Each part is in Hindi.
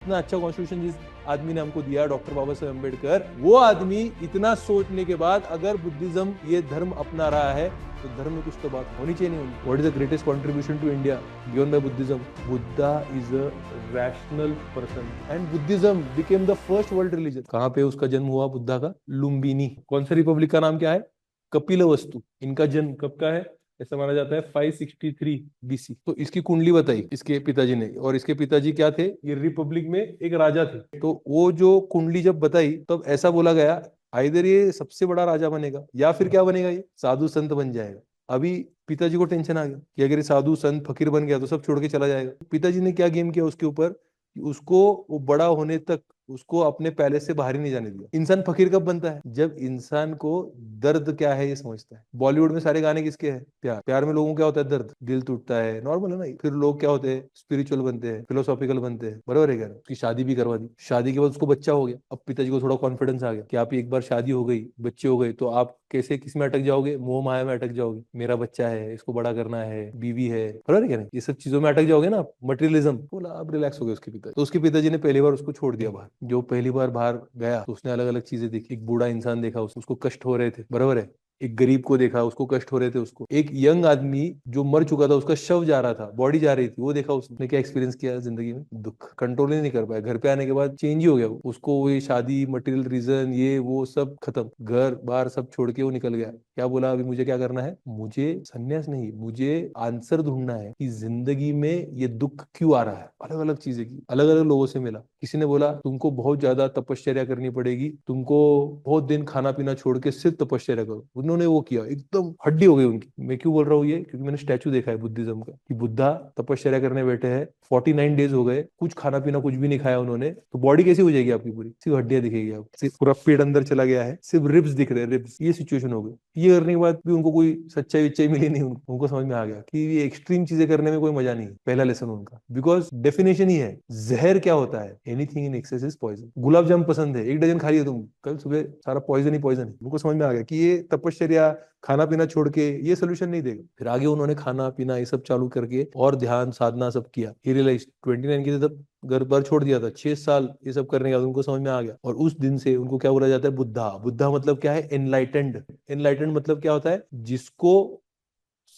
इतना अच्छा कॉन्स्टिट्यूशन जिस आदमी ने हमको दिया, डॉक्टर बाबा साहेब अम्बेडकर, वो आदमी इतना सोचने के बाद अगर बुद्धिज्म ये धर्म अपना रहा है तो धर्म में कुछ तो बात होनी चाहिए नहीं होनी। What is the greatest contribution to India beyond by Buddhism? Buddha is a rational person and Buddhism became the first world religion. कहाँ पे उसका जन्म हुआ बुद्धा का? लुम्बिनी। कौन सा रिपब्लिक का नाम क्या है? कपिलवस्तु। इनका जन्म कब का है? ऐसा माना जाता है 563 बीसी। तो इसकी कुंडली बताई इसके पिताजी ने, और इसके पिताजी क्या थे? ये रिपब्लिक में एक राजा थे। तो वो जो कुंडली जब बताई तब ऐसा बोला गया, आइदर ये सबसे बड़ा राजा बनेगा या फिर क्या बनेगा, ये साधु संत बन जाएगा। अभी पिताजी को टेंशन आ गया कि अगर ये साधु संत फकीर बन गया तो सब छोड़ के चला जाएगा। पिताजी ने क्या गेम किया उसके ऊपर कि उसको वो बड़ा होने तक उसको अपने पैलेस से बाहर ही नहीं जाने दिया। इंसान फकीर कब बनता है? जब इंसान को दर्द क्या है ये समझता है। बॉलीवुड में सारे गाने किसके हैं? प्यार। प्यार में लोगों को क्या होता है? दर्द, दिल टूटता है, नॉर्मल है ना। फिर लोग क्या होते हैं? स्पिरिचुअल बनते हैं, फिलोसॉफिकल बनते हैं, बराबर है क्या? उसकी शादी भी करवा दी, शादी के बाद उसको बच्चा हो गया। अब पिताजी को थोड़ा कॉन्फिडेंस आ गया कि आप एक बार शादी हो गई, बच्चे हो गए, तो आप कैसे किस में अटक जाओगे? मोह माया में अटक जाओगे। मेरा बच्चा है, इसको बड़ा करना है, बीवी है, बराबर है क्या? नहीं, ये सब चीजों में अटक जाओगे ना, मटेरियलिज्म। बोला अब रिलैक्स हो गए उसके पिताजी। तो उसके पिताजी ने पहली बार उसको छोड़ दिया बाहर। जो पहली बार बाहर गया तो उसने अलग अलग चीजें देखी। एक बूढ़ा इंसान देखा, उसको कष्ट हो रहे थे, बराबर है। एक गरीब को देखा, उसको कष्ट हो रहे थे। उसको एक यंग आदमी जो मर चुका था, उसका शव जा रहा था, बॉडी जा रही थी, वो देखा। उसने क्या एक्सपीरियंस किया जिंदगी में? दुख कंट्रोल ही नहीं कर पाया। घर पे आने के बाद चेंज ही हो गया उसको। वो ये शादी, मटेरियल रीजन, ये वो सब खत्म, घर बार सब छोड़ के वो निकल गया। क्या बोला? अभी मुझे क्या करना है? मुझे संन्यास नहीं, मुझे आंसर ढूंढना है कि जिंदगी में ये दुख क्यों आ रहा है। अलग अलग चीजें की, अलग अलग लोगों से मिला। किसी ने बोला तुमको बहुत ज्यादा तपश्चर्या करनी पड़ेगी, तुमको बहुत दिन खाना पीना छोड़ के सिर्फ तपश्चर्या करो। उन्होंने वो किया, एकदम हड्डी हो गई उनकी। मैं क्यों बोल रहा हूँ ये? क्योंकि मैंने स्टैचू देखा है बुद्धिज्म का कि बुद्धा तपश्चर्या करने बैठे हैं, 49 डेज हो गए, कुछ खाना पीना कुछ भी नहीं खाया उन्होंने। तो बॉडी कैसी हो जाएगी आपकी? पूरी सिर्फ हड्डियां दिखेगी आपको, सिर्फ पूरा पेट अंदर चला गया है, सिर्फ रिब्स दिख रहे हैं, रिब्स। ये सिचुएशन हो गई। ये करने के बाद भी उनको कोई सच्चाई विच्चाई मिली नहीं। उनको समझ में आ गया कि ये एक्सट्रीम चीजें करने में कोई मजा नहीं है। पहला लेसन उनका, बिकॉज डेफिनेशन ही है जहर क्या होता है? Anything in excess is poison. Gulab jamun पसंद है, एक डजन खा लिया तुम, कल सुबह सारा पॉइजन ही पॉइजन है। उनको समझ में आ गया कि ये तपश्चर्या, खाना पीना छोड़ के ये सोल्यूशन नहीं देगा। फिर आगे उन्होंने खाना पीना ये सब चालू करके और ध्यान साधना सब किया। ही रियलाइज 29 की तब घर बार छोड़ दिया था। 6 साल ये सब करने के बाद उनको समझ में आ गया, और उस दिन से उनको क्या बोला जाता है? बुद्धा। बुद्धा मतलब क्या है? एनलाइटेंड। एनलाइटेंड मतलब क्या होता है? जिसको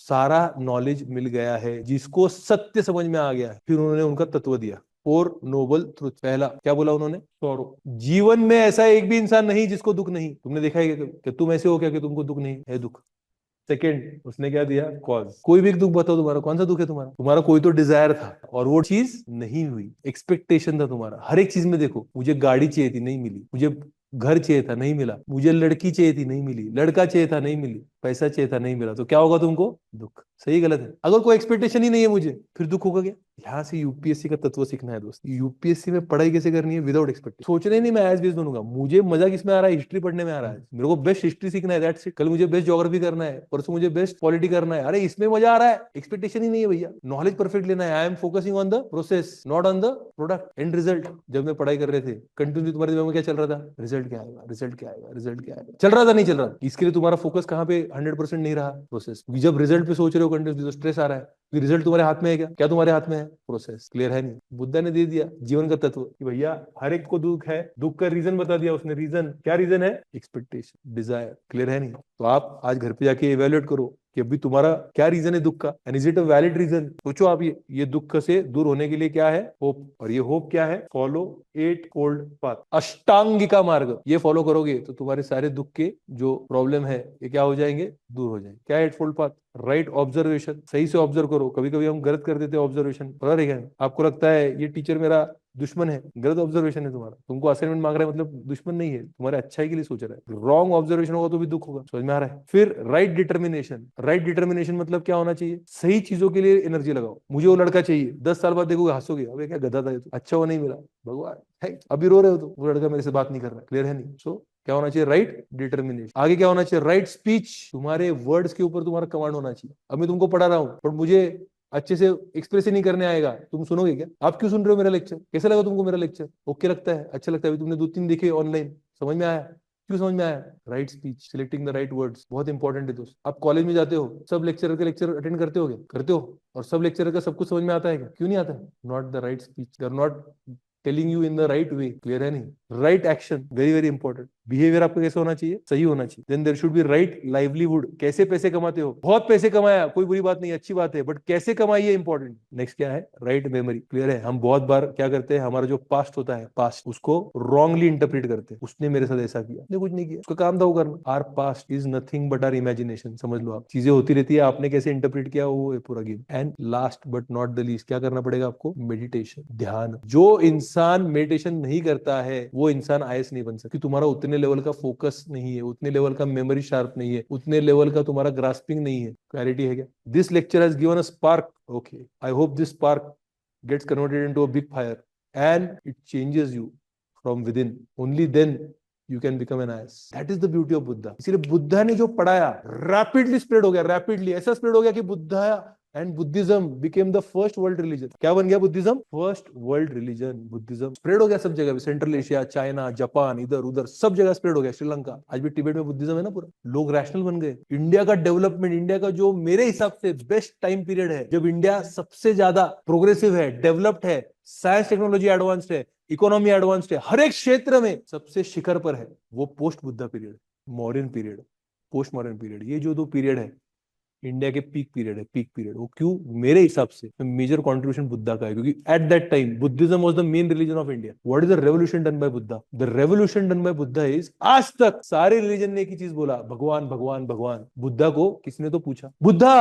सारा नॉलेज मिल गया है, जिसको सत्य समझ में आ गया है। फिर उन्होंने उनका तत्व दिया, 4 नोबल ट्रुथ। पहला क्या बोला उन्होंने? सौरव। जीवन में ऐसा एक भी इंसान नहीं जिसको दुख नहीं। तुमने देखा है कि तुम ऐसे हो क्या कि तुमको दुख नहीं है? दुख। सेकेंड उसने क्या दिया? कॉज। कोई भी एक दुख बताओ तुम्हारा, कौन सा दुख है तुम्हारा? तुम्हारा कोई तो डिजायर था और वो चीज नहीं हुई। एक्सपेक्टेशन था तुम्हारा हर एक चीज में। देखो, मुझे गाड़ी चाहिए थी, नहीं मिली। मुझे घर चाहिए था, नहीं मिला। मुझे लड़की चाहिए थी, नहीं मिली। लड़का चाहिए था, नहीं मिली। पैसा चाहिए था, नहीं मिला। तो क्या होगा तुमको? दुख। सही गलत है? अगर कोई एक्सपेक्टेशन ही नहीं है मुझे, फिर दुख होगा क्या? यहाँ से यूपीएससी का तत्व सीखना है दोस्त। यूपीएससी में पढ़ाई कैसे करनी है? Without expectation. सोचना ही नहीं मैं आईएएस बेस बनूंगा, मुझे मजा किसमें आ रहा है? हिस्ट्री पढ़ने में आ रहा है। मेरे को बेस्ट हिस्ट्री सीखना है, दैट्स इट। कल मुझे बेस्ट ज्योग्राफी करना है, परसों मुझे बेस्ट पॉलिटी करना है। अरे इसमें मजा आ रहा है, एक्सपेक्टेशन ही नहीं है भैया। नॉलेज परफेक्ट लेना है। I am focusing on the process, not on the product and result. जब मैं पढ़ाई कर रहे थे, कंटिन्यू तुम्हारे दिमाग में क्या चल रहा था? रिजल्ट क्या आएगा, रिजल्ट क्या आएगा, रिजल्ट क्या आएगा। चल रहा था, नहीं चल रहा? इसके लिए तुम्हारा फोकस कहाँ पे 100% नहीं रहा? प्रोसेस। जब रिजल्ट पे सोच रहे हो कंटिन्यू, तो स्ट्रेस आ रहा है। रिजल्ट तुम्हारे हाथ में है क्या? क्या तुम्हारे हाथ में है? प्रोसेस। क्लियर है नहीं? बुद्धा ने दे दिया जीवन का तत्व कि भैया हर एक को दुख है। दुख का रीजन बता दिया उसने। रीजन क्या? रीजन है एक्सपेक्टेशन, डिजायर। क्लियर है नहीं? तो आप आज घर पे जाके इवेल्युएट करो कि अभी तुम्हारा क्या रीजन है दुख का, and is it a valid reason. सोचो आप, ये दुख से दूर होने के लिए क्या है? होप। और ये होप क्या है? फॉलो 8 फोल्ड पाथ, अष्टांगिका मार्ग। ये फॉलो करोगे तो तुम्हारे सारे दुख के जो प्रॉब्लम है ये क्या हो जाएंगे? दूर हो जाएंगे। क्या 8 फोल्ड पाथ? Right observation. सही से ऑब्जर्व करो। कभी कभी हम गलत कर देते हैं ऑब्जर्वेशन, पता नहीं क्या। आपको लगता है ये टीचर मेरा दुश्मन है, गलत ऑब्जर्वेशन है तुम्हारा। तुमको असाइनमेंट मांग रहा है मतलब दुश्मन नहीं है, तुम्हारे अच्छाई के लिए सोच रहा है। रॉन्ग ऑब्जर्वेशन होगा तो भी दुख होगा। समझ में आ रहा है? फिर राइट डिटर्मिनेशन। राइट डिटर्मिनेशन मतलब क्या होना चाहिए? सही चीजों के लिए एनर्जी लगाओ। मुझे वो लड़का चाहिए, 10 साल बाद देखोगे हंसोगे, अबे क्या गधा था ये तो, अच्छा वो नहीं मिला, भगवान है। अभी रो रहे हो तो वो लड़का मेरे से बात नहीं कर रहा। क्लियर है नहीं? सो क्या होना चाहिए? Right determination. आगे क्या होना चाहिए? Right speech. तुम्हारे वर्ड्स के ऊपर तुम्हारा कमांड होना चाहिए। अब मैं तुमको पढ़ा रहा हूँ पर मुझे अच्छे से एक्सप्रेस ही नहीं करने आएगा, तुम सुनोगे क्या? आप क्यों सुन रहे हो मेरा लेक्चर? कैसा लगा तुमको मेरा लेक्चर? ओके लगता है, अच्छा लगता है? अभी तुमने 2-3 देखे ऑनलाइन, समझ में आया? क्यों समझ में आया? Right speech, selecting the right words बहुत इंपॉर्टेंट है दोस्त। आप कॉलेज में जाते हो, सब लेक्चरर के लेक्चर अटेंड करते हो क्या? करते हो। और सब लेक्चरर का सब कुछ समझ में आता है क्या? क्यों नहीं आता है? Not the right speech, they are not telling you in the right way, clear है नहीं? Right action very very important. Behaviour आपका कैसा होना चाहिए? सही होना चाहिए। Then there should be right livelihood, कैसे पैसे कमाते हो? बहुत पैसे कमाया, कोई बुरी बात नहीं, अच्छी बात है, बट कैसे कमाइए इंपॉर्टेंट। नेक्स्ट क्या है? राइट मेमोरी, क्लियर है? हम बहुत बार क्या करते हैं, हमारा जो पास्ट होता है, पास्ट, उसको रॉन्गली इंटरप्रेट करते हैं। उसने मेरे साथ ऐसा किया, उसने कुछ नहीं किया, उसका काम था वो करना। Our past is nothing but our imagination, समझ लो आप। चीजें होती रहती है, आपने कैसे इंटरप्रेट किया वो है पूरा game. And last but not the least क्या करना पड़ेगा आपको? मेडिटेशन, ध्यान। जो इंसान मेडिटेशन नहीं करता है वो इंसान आईएएस नहीं बन सकता। तुम्हारा उतने लेवल का फोकस नहीं है, उतने लेवल का मेमोरी शार्प नहीं है, उतने लेवल का तुम्हारा ग्रास्पिंग नहीं है। क्लैरिटी है क्या? This lecture has given a spark, okay, I hope this spark gets converted into a big fire and it changes you from within. Only then you can become an IAS. That is the beauty of Buddha. इसलिए बुद्धा ने जो पढ़ाया रैपिडली स्प्रेड हो गया, रैपिडली ऐसा स्प्रेड हो गया कि Buddha and Buddhism became the first world religion. क्या बन गया Buddhism? First world religion. Buddhism spread हो गया सब जगह, सेंट्रल एशिया, चाइना, जापान, इधर उधर सब जगह स्प्रेड हो गया, श्रीलंका, आज भी तिब्बत में बुद्धिज्म है ना पूरा। लोग रैशनल बन गए। इंडिया का डेवलपमेंट, इंडिया का जो मेरे हिसाब से बेस्ट टाइम पीरियड है, जब इंडिया सबसे ज्यादा प्रोग्रेसिव है, डेवलप्ड है, साइंस टेक्नोलॉजी एडवांस्ड है, इकोनॉमी एडवांस्ड है, हर एक क्षेत्र में सबसे शिखर पर है, वो post Buddha period, modern period, post modern period. ये जो दो पीरियड है इंडिया के पीक पीरियड है, पीक पीरियड। वो क्यों? मेरे हिसाब से मेजर कंट्रीब्यूशन बुद्धा का है, क्योंकि at that time Buddhism was the main religion of India. What is the revolution done by Buddha? The revolution done by Buddha is, आज तक सारे रिलीजन ने एक ही चीज बोला, भगवान भगवान भगवान। बुद्धा को किसने तो पूछा, बुद्धा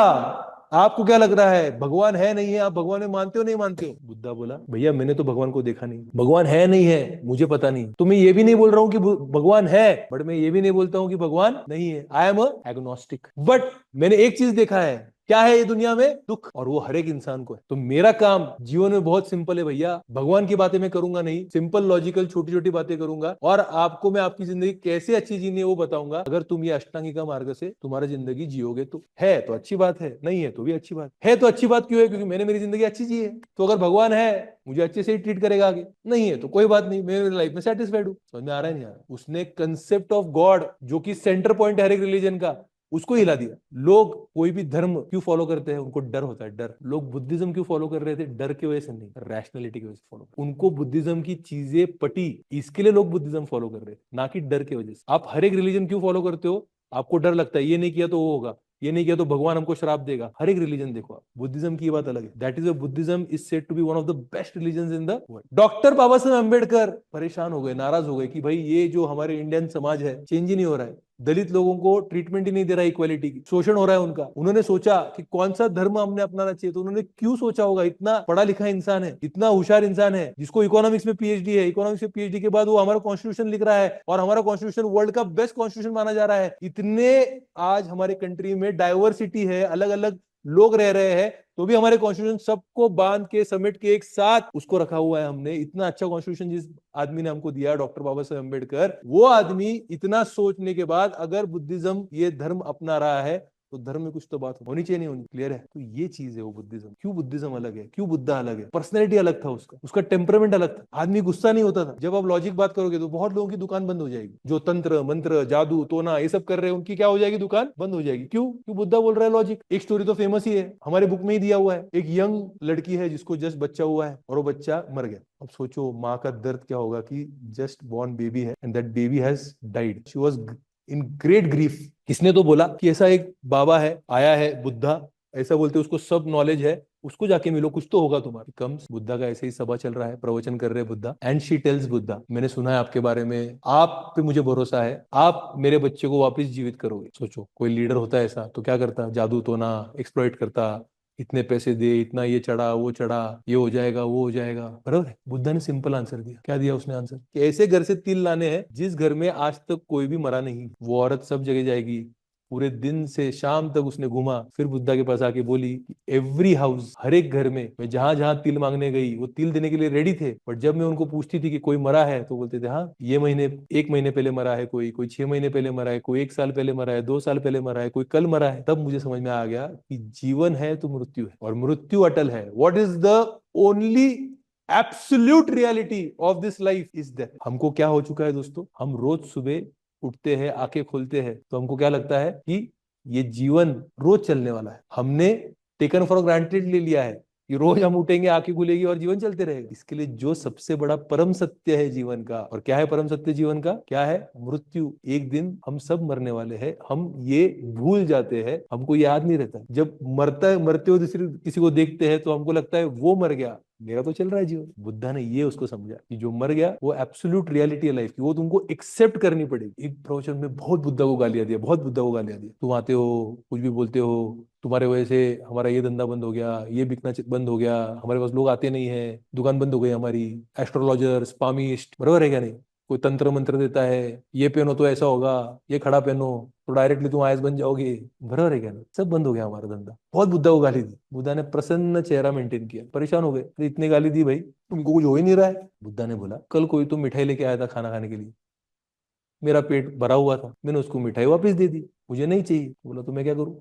आपको क्या लग रहा है, भगवान है नहीं है, आप भगवान में मानते हो नहीं मानते हो? बुद्धा बोला, भैया मैंने तो भगवान को देखा नहीं, भगवान है नहीं है मुझे पता नहीं। तो मैं ये भी नहीं बोल रहा हूं कि भगवान है, बट मैं ये भी नहीं बोलता हूं कि भगवान नहीं है। I am agnostic. बट मैंने एक चीज देखा है, क्या है ये दुनिया में? दुख, और वो हर एक इंसान को है। तो मेरा काम जीवन में बहुत सिंपल है भैया, भगवान की बातें मैं करूंगा नहीं, सिंपल लॉजिकल छोटी छोटी बातें करूंगा, और आपको मैं आपकी जिंदगी कैसे अच्छी जीनी है वो बताऊंगा। अगर तुम ये अष्टांगिका मार्ग से तुम्हारा जिंदगी जियोगे तो है तो अच्छी बात है, नहीं है तो भी अच्छी बात है। तो अच्छी बात क्यों है? क्योंकि मैंने मेरी जिंदगी अच्छी जी है। तो अगर भगवान है मुझे अच्छे से ही ट्रीट करेगा, आगे नहीं है तो कोई बात नहीं, मैं मेरी लाइफ में सेटिस्फाइड हूँ। समझ में आ रहा है नहीं आ रहा? उसने कंसेप्ट ऑफ गॉड, जो कि सेंटर पॉइंट है हर एक रिलीजन का, उसको हिला दिया। लोग कोई भी धर्म क्यों फॉलो करते हैं? उनको डर होता है, डर। लोग बुद्धिज्म क्यों फॉलो कर रहे थे? डर की वजह से नहीं, रैशनैलिटी की वजह से फॉलो। उनको बुद्धिज्म की चीजें पटी, इसके लिए लोग बुद्धिज्म फॉलो कर रहे हैं, ना कि डर की वजह से। आप हर एक रिलीजन क्यों फॉलो करते हो? आपको डर लगता है ये नहीं किया तो वो होगा, ये नहीं किया तो भगवान हमको श्राप देगा। हर एक रिलीजन देखो आप, बुद्धिज्म की बात अलग है। That is Buddhism is said to be one of the best religion in the world. Doctor Baba Saheb Ambedkar परेशान हो गए, नाराज हो गए कि भाई ये जो हमारे इंडियन समाज है चेंज ही नहीं हो रहा है, दलित लोगों को ट्रीटमेंट ही नहीं दे रहा, इक्वालिटी की, शोषण हो रहा है उनका। उन्होंने सोचा कि कौन सा धर्म हमने अपनाना चाहिए। तो उन्होंने क्यों सोचा होगा? इतना पढ़ा लिखा इंसान है, इतना होशियार इंसान है, जिसको इकोनॉमिक्स में पीएचडी है, इकोनॉमिक्स में पीएचडी के बाद वो हमारा कॉन्स्टिट्यूशन लिख रहा है, और हमारा कॉन्स्टिट्यूशन वर्ल्ड का बेस्ट कॉन्स्टिट्यूशन माना जा रहा है। इतने आज हमारे कंट्री में डाइवर्सिटी है, अलग अलग लोग रह रहे हैं, तो भी हमारे कॉन्स्टिट्यूशन सबको बांध के समेट के एक साथ उसको रखा हुआ है हमने। इतना अच्छा कॉन्स्टिट्यूशन जिस आदमी ने हमको दिया, डॉक्टर बाबा साहेब अम्बेडकर, वो आदमी इतना सोचने के बाद अगर बुद्धिज्म ये धर्म अपना रहा है तो धर्म में कुछ तो बात होनी चाहिए, नहीं होनी? क्लियर है? तो ये चीज है वो बुद्धिज्म। क्यों बुद्धिज्म अलग है, क्यों बुद्धा अलग है? पर्सनैलिटी अलग था उसका, उसका टेम्परामेंट अलग था। आदमी गुस्सा नहीं होता था। जब आप लॉजिक बात करोगे तो बहुत लोगों की दुकान बंद हो जाएगी। जो तंत्र मंत्र जादू टोना ये सब कर रहे हैं, उनकी क्या हो जाएगी? दुकान बंद हो जाएगी। क्यों? क्यों? बुद्धा बोल रहा है लॉजिक। एक स्टोरी तो फेमस ही है, हमारे बुक में ही दिया हुआ है। एक यंग लड़की है जिसको जस्ट बच्चा हुआ है और वो बच्चा मर गया। अब सोचो माँ का दर्द क्या होगा कि जस्ट बॉर्न बेबी है and that baby has died. She was in great grief. किसने तो बोला कि ऐसा एक बाबा है, आया है बुद्धा, ऐसा बोलते उसको सब नॉलेज है, उसको जाके मिलो, कुछ तो होगा तुम्हारा। कम्स बुद्धा का ऐसे ही सभा चल रहा है, प्रवचन कर रहे हैं Buddha, and she tells Buddha, मैंने सुना है आपके बारे में, आप पे मुझे भरोसा है, आप मेरे बच्चे को वापस जीवित करोगे। सोचो कोई लीडर होता है ऐसा तो क्या करता? जादू टोना एक्सप्लॉइट करता, इतने पैसे दे, इतना ये चढ़ा वो चढ़ा, ये हो जाएगा वो हो जाएगा। बराबर है? बुद्धा ने सिंपल आंसर दिया। क्या दिया उसने आंसर? कि ऐसे घर से तिल लाने हैं जिस घर में आज तक कोई भी मरा नहीं। वो औरत सब जगह जाएगी। पूरे दिन से शाम तक उसने घूमा, फिर बुद्धा के पास आके बोली एवरी हाउस, हर एक घर में मैं जहां जहां तिल मांगने गई वो तिल देने के लिए रेडी थे, बट जब मैं उनको पूछती थी कि कोई मरा है तो बोलते थे हाँ ये महीने, 1 महीने पहले मरा है, कोई 6 महीने पहले मरा है, कोई 1 साल पहले मरा है, 2 साल पहले मरा है, कोई कल मरा है। तब मुझे समझ में आ गया कि जीवन है तो मृत्यु है, और मृत्यु अटल है। What is the only absolute reality of this life is death. हमको क्या हो चुका है दोस्तों? हम रोज सुबह उठते हैं, आंखें खोलते हैं तो हमको क्या लगता है कि ये जीवन रोज चलने वाला है। हमने टेकन फॉर ग्रांटेड ले लिया है कि रोज हम उठेंगे, आंखें खुलेगी और जीवन चलते रहेगा? इसके लिए जो सबसे बड़ा परम सत्य है जीवन का, और क्या है परम सत्य जीवन का? क्या है? मृत्यु। एक दिन हम सब मरने वाले हैं, हम ये भूल जाते हैं, हमको याद नहीं रहता। जब मरते हुए किसी को देखते हैं तो हमको लगता है वो मर गया, मेरा तो चल रहा है जीवन। बुद्धा ने ये उसको समझा कि जो मर गया वो एब्सोल्यूट रियलिटी है लाइफ की, वो तुमको एक्सेप्ट करनी पड़ेगी। एक प्रवचन में बहुत बुद्धा को गालियां दिया, बहुत बुद्धा को गालियां दिया, तुम आते हो कुछ भी बोलते हो, तुम्हारे वजह से हमारा ये धंधा बंद हो गया, ये बिकना बंद हो गया, हमारे पास लोग आते नहीं है, दुकान बंद हो गई हमारी, एस्ट्रोलॉजर्स, पामिस्ट, बराबर है क्या नहीं? कोई तंत्र मंत्र देता है, ये पहनो तो ऐसा होगा, ये खड़ा पहनो तो डायरेक्टली तुम आयस बन जाओगे, बराबर है क्या नहीं? सब बंद हो गया हमारा धंधा। बहुत बुद्धा को गाली दी। बुद्धा ने प्रसन्न चेहरा मेंटेन किया। परेशान हो गए, तो इतने गाली दी भाई, तुमको कुछ हो ही नहीं रहा है। बुद्धा ने बोला, कल कोई तो मिठाई लेके आया था खाना खाने के लिए, मेरा पेट भरा हुआ था, मैंने उसको मिठाई वापस दे दी, मुझे नहीं चाहिए। बोला तो मैं क्या करूं?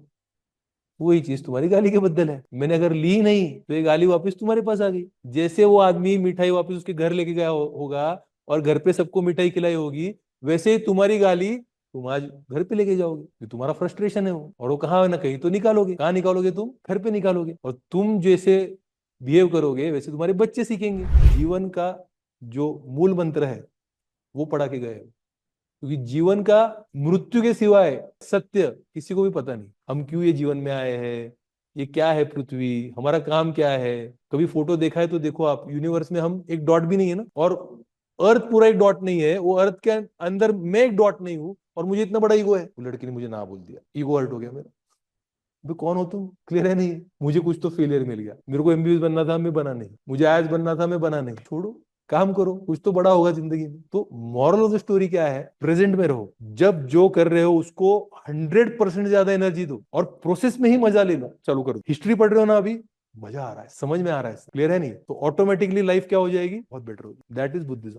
वही चीज तुम्हारी गाली के बदल है, मैंने अगर ली नहीं तो ये गाली वापस तुम्हारे पास आ गई। जैसे वो आदमी मिठाई वापस उसके घर लेके गया होगा और घर पे सबको मिठाई खिलाई होगी, वैसे ही तुम्हारी गाली तुम आज घर पे लेके जाओगे। ये तुम्हारा फ्रस्ट्रेशन है वो, और वो कहाँ ना कहीं तो निकालोगे। कहाँ निकालोगे? तुम घर पे निकालोगे। और तुम जैसे बिहेव करोगे वैसे तुम्हारे बच्चे सीखेंगे। जीवन का जो मूल मंत्र है वो पढ़ा के गए हो। क्योंकि जीवन का मृत्यु के सिवाय सत्य किसी को भी पता नहीं। हम क्यों ये जीवन में आए हैं, ये क्या है पृथ्वी, हमारा काम क्या है। कभी फोटो देखा है तो देखो आप, यूनिवर्स में हम एक डॉट भी नहीं है ना, और अर्थ पूरा एक डॉट नहीं है, वो अर्थ के अंदर मैं एक डॉट नहीं हूं, और मुझे इतना बड़ा ईगो है। वो लड़की ने मुझे ना बोल दिया, ईगो हर्ट हो गया मेरा। भाई कौन हो तुम? क्लियर है नहीं? मुझे कुछ तो फेलियर मिल गया, मेरे को एमबीबीएस बनना था, मैं बना नहीं, मुझे आईएएस बनना था, मैं बना नहीं। छोड़ो, काम करो, कुछ तो बड़ा होगा जिंदगी में। तो मॉरल ऑफ द स्टोरी क्या है? प्रेजेंट में रहो, जब जो कर रहे हो उसको 100% ज्यादा एनर्जी दो, और प्रोसेस में ही मजा लेना चालू करो। हिस्ट्री पढ़ रहे हो ना अभी, मजा आ रहा है, समझ में आ रहा है, क्लियर है नहीं? तो ऑटोमेटिकली लाइफ क्या हो जाएगी? बहुत बेटर होगी। That is Buddhism.